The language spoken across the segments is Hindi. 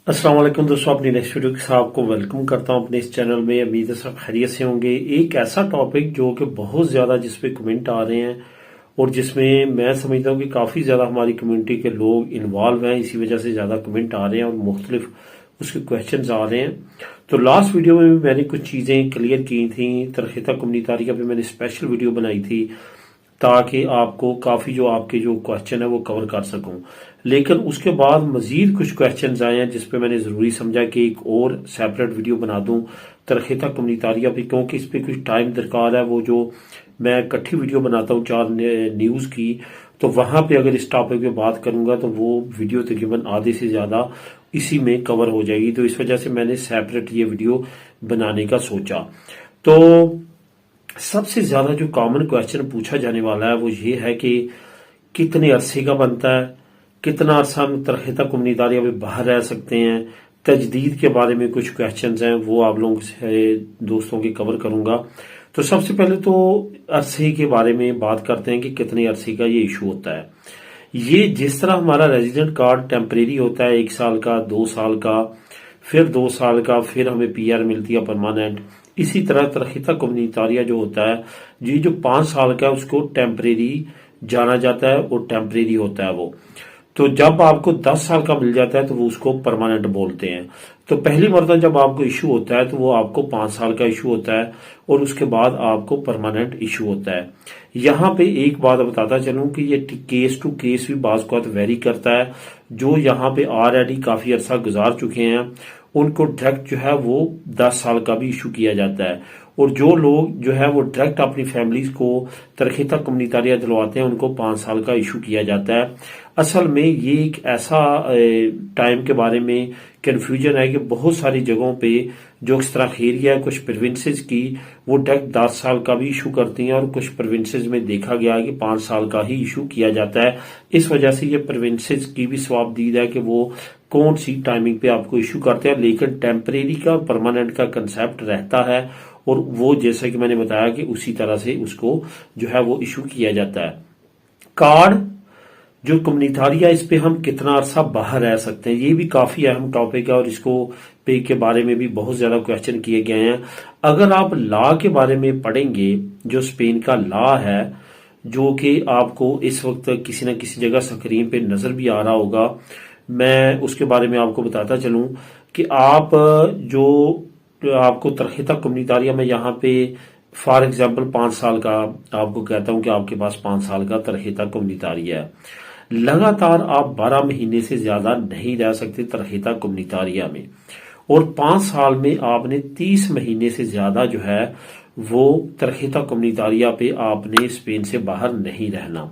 अस्सलाम वालेकुम दोस्तों, अपनी नेक्स्ट वीडियो के साथ आपको वेलकम करता हूं अपने इस चैनल में। उम्मीद है सब खैरियत से होंगे। एक ऐसा टॉपिक जो कि बहुत ज़्यादा जिस पे कमेंट आ रहे हैं और जिसमें मैं समझता हूं कि काफ़ी ज़्यादा हमारी कम्युनिटी के लोग इन्वॉल्व हैं, इसी वजह से ज़्यादा कमेंट आ रहे हैं और मुख्तलिफ उसके क्वेश्चंस आ रहे हैं। तो लास्ट वीडियो में भी मैंने कुछ चीज़ें क्लियर की थी। तरहीता कम्युनितारिया पे मैंने स्पेशल वीडियो बनाई थी ताकि आपको काफ़ी जो आपके जो क्वेश्चन है वो कवर कर सकूं। लेकिन उसके बाद मजीद कुछ क्वेश्चंस आए हैं जिस पे मैंने ज़रूरी समझा कि एक और सेपरेट वीडियो बना दूं तरहीता कम्युनितारिया पे, क्योंकि इस पे कुछ टाइम दरकार है। वो जो मैं इकट्ठी वीडियो बनाता हूँ 4 न्यूज़ की, तो वहां पे अगर इस टॉपिक पे बात करूंगा तो वो वीडियो तकरीबन आधे से ज़्यादा इसी में कवर हो जाएगी। तो इस वजह से मैंने सेपरेट ये वीडियो बनाने का सोचा। तो सबसे ज्यादा जो कॉमन क्वेश्चन पूछा जाने वाला है वो ये है कि कितने अरसे का बनता है, कितना अरसा हम तरहीता कम्युनितारिया में बाहर रह सकते हैं। तजदीद के बारे में कुछ क्वेश्चंस हैं, वो आप लोगों से दोस्तों के कवर करूंगा। तो सबसे पहले तो अरसे के बारे में बात करते हैं कि कितने अरसे का ये इशू होता है। ये जिस तरह हमारा रेजिडेंट कार्ड टेम्परेरी होता है 1 साल का, 2 साल का, फिर 2 साल का, फिर हमें पीआर मिलती है परमानेंट। इसी तरह तरहीता कम्युनितारिया जो होता है, ये जो 5 साल का है उसको टेम्परेरी जाना जाता है और टेम्परेरी होता है वो। तो जब आपको 10 साल का मिल जाता है तो वो उसको परमानेंट बोलते हैं। तो पहली मरतबा जब आपको इशू होता है तो वो आपको 5 साल का इशू होता है और उसके बाद आपको परमानेंट इशू होता है। यहाँ पे एक बात बताता चलूं कि ये केस टू केस भी बाज़ औक़ात वेरी करता है। जो यहाँ पे ऑलरेडी काफी अरसा गुजार चुके हैं उनको डायरेक्ट जो है वो 10 साल का भी इशू किया जाता है, और जो लोग जो है वो डायरेक्ट अपनी फैमिलीज को तरहीता कम्युनितारिया दिलवाते हैं उनको 5 साल का इशू किया जाता है। असल में ये एक ऐसा टाइम के बारे में कन्फ्यूजन है कि बहुत सारी जगहों पे जो इस तरह एरिया है, कुछ प्रोविंसेस की वो डायरेक्ट 10 साल का भी इशू करती हैं और कुछ प्रोविंसेस में देखा गया है कि 5 साल का ही इशू किया जाता है। इस वजह से ये प्रोविंसेस की भी सवाबदीद है कि वो कौन सी टाइमिंग पे आपको इशू करते हैं। लेकिन टेम्परेरी का और परमानेंट का कंसेप्ट रहता है और वो जैसा कि मैंने बताया कि उसी तरह से उसको जो है वो इशू किया जाता है। कार्ड जो कम्युनितारिया, इस पे हम कितना अरसा बाहर रह सकते हैं, ये भी काफी अहम टॉपिक है और इसको पे के बारे में भी बहुत ज्यादा क्वेश्चन किए गए हैं। अगर आप लॉ के बारे में पढ़ेंगे, जो स्पेन का लॉ है, जो कि आपको इस वक्त किसी न किसी जगह स्क्रीन पे नजर भी आ रहा होगा, मैं उसके बारे में आपको बताता चलूं कि आप जो आपको तरहीता कम्युनितारिया में यहाँ पे फॉर एग्जाम्पल 5 साल का आपको कहता हूं कि आपके पास 5 साल का तरहीता कम्युनितारिया है। लगातार आप 12 महीने से ज्यादा नहीं रह सकते तरहीता कम्युनितारिया में, और 5 साल में आपने 30 महीने से ज्यादा जो है वो तरहीता कम्युनितारिया पे आपने स्पेन से बाहर नहीं रहना।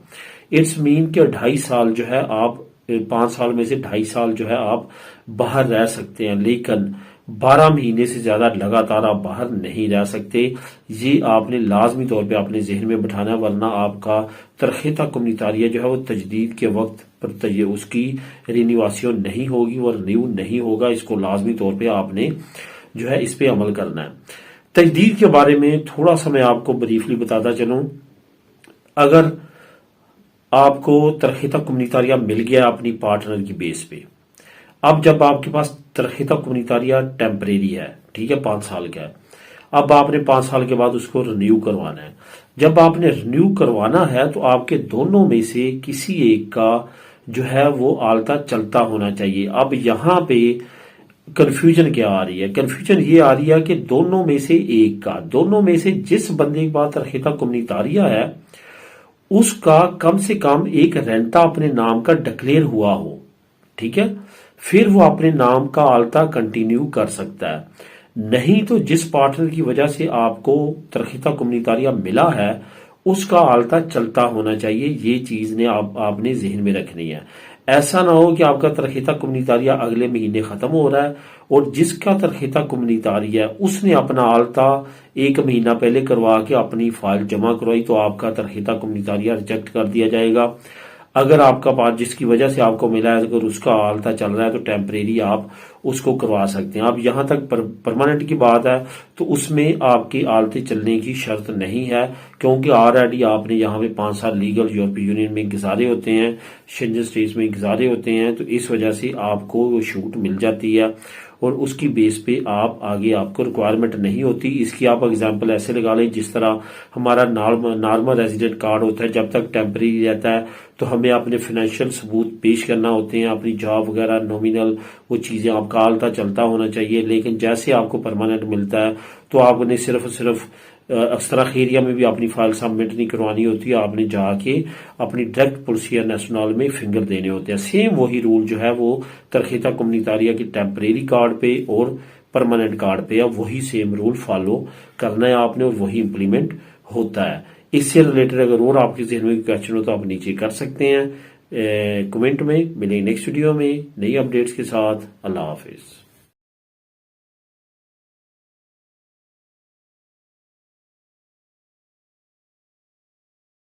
इट्स मीन कि 2.5 साल जो है आप 5 साल में से 2.5 साल जो है आप बाहर रह सकते हैं, लेकिन 12 महीने से ज्यादा लगातार आप बाहर नहीं रह सकते। ये आपने लाजमी तौर पे अपने जहन में बिठाना, वरना आपका तरहीता कम्युनितारिया जो है वो तजदीद के वक्त पर उसकी रिन्यूएशन नहीं होगी और रिन्यू नहीं होगा। इसको लाजमी तौर पे आपने जो है इस पे अमल करना है। तजदीद के बारे में थोड़ा सा मैं आपको ब्रीफली बताता चलूं। अगर आपको तरहीता कम्युनितारिया मिल गया अपनी पार्टनर की बेस पे, अब जब आपके पास तरहीता कम्युनितारिया टेम्परेरी है, ठीक है, 5 साल का है, अब आपने 5 साल के बाद उसको रिन्यू करवाना है। जब आपने रिन्यू करवाना है तो आपके दोनों में से किसी एक का जो है वो आलता चलता होना चाहिए। अब यहाँ पे कंफ्यूजन क्या आ रही है? कंफ्यूजन ये आ रही है कि दोनों में से एक का, दोनों में से जिस बंदे के पास तरहीता कम्युनितारिया है उसका कम से कम एक रेंटा अपने नाम का डिक्लेयर हुआ हो, ठीक है, फिर वो अपने नाम का आलता कंटिन्यू कर सकता है। नहीं तो जिस पार्टनर की वजह से आपको तरहीता कम्युनितारिया मिला है उसका आलता चलता होना चाहिए। ये चीज ने आपने जहन में रखनी है। ऐसा ना हो कि आपका तरहीता कम्युनितारिया अगले महीने खत्म हो रहा है और जिसका तरहीता कम्युनितारिया है उसने अपना आलता 1 महीना पहले करवा के अपनी फाइल जमा करवाई तो आपका तरहीता कम्युनितारिया रिजेक्ट कर दिया जाएगा। अगर आपका पास जिसकी वजह से आपको मिला है अगर उसका हालता चल रहा है तो टेम्परेरी आप उसको करवा सकते हैं। अब यहाँ तक परमानेंट की बात है तो उसमें आपकी हालतें चलने की शर्त नहीं है, क्योंकि ऑलरेडी आपने यहाँ पे 5 साल लीगल यूरोपीय यूनियन में गुजारे होते हैं, शेंजन स्टेट्स में गुजारे होते हैं, तो इस वजह से आपको वो छूट मिल जाती है और उसकी बेस पे आप आगे आपको रिक्वायरमेंट नहीं होती। इसकी आप एग्जांपल ऐसे लगा लें जिस तरह हमारा नॉर्मल रेजिडेंट कार्ड होता है, जब तक टेम्परेरी रहता है तो हमें अपने फाइनेंशियल सबूत पेश करना होते हैं, अपनी जॉब वगैरह नॉमिनल वो चीज़ें आपका हालता चलता होना चाहिए। लेकिन जैसे आपको परमानेंट मिलता है तो आपने सिर्फ अक्सर खैरिया में भी अपनी फाइल सबमिट नहीं करवानी होती है, आपने जाके अपनी डायरेक्ट पुलिसिया नेशनल में फिंगर देने होते हैं। सेम वही रूल जो है वो तरखीता कम्युनितारिया की टेम्परेरी कार्ड पे और परमानेंट कार्ड पे अब वही सेम रूल फॉलो करना है आपने और वही इम्प्लीमेंट होता है। इससे रिलेटेड अगर और आपके जहन में क्वेश्चन हो तो आप नीचे कर सकते हैं कमेंट में। मिलेंगे नेक्स्ट वीडियो में नई अपडेट्स के साथ। अल्लाह हाफिज।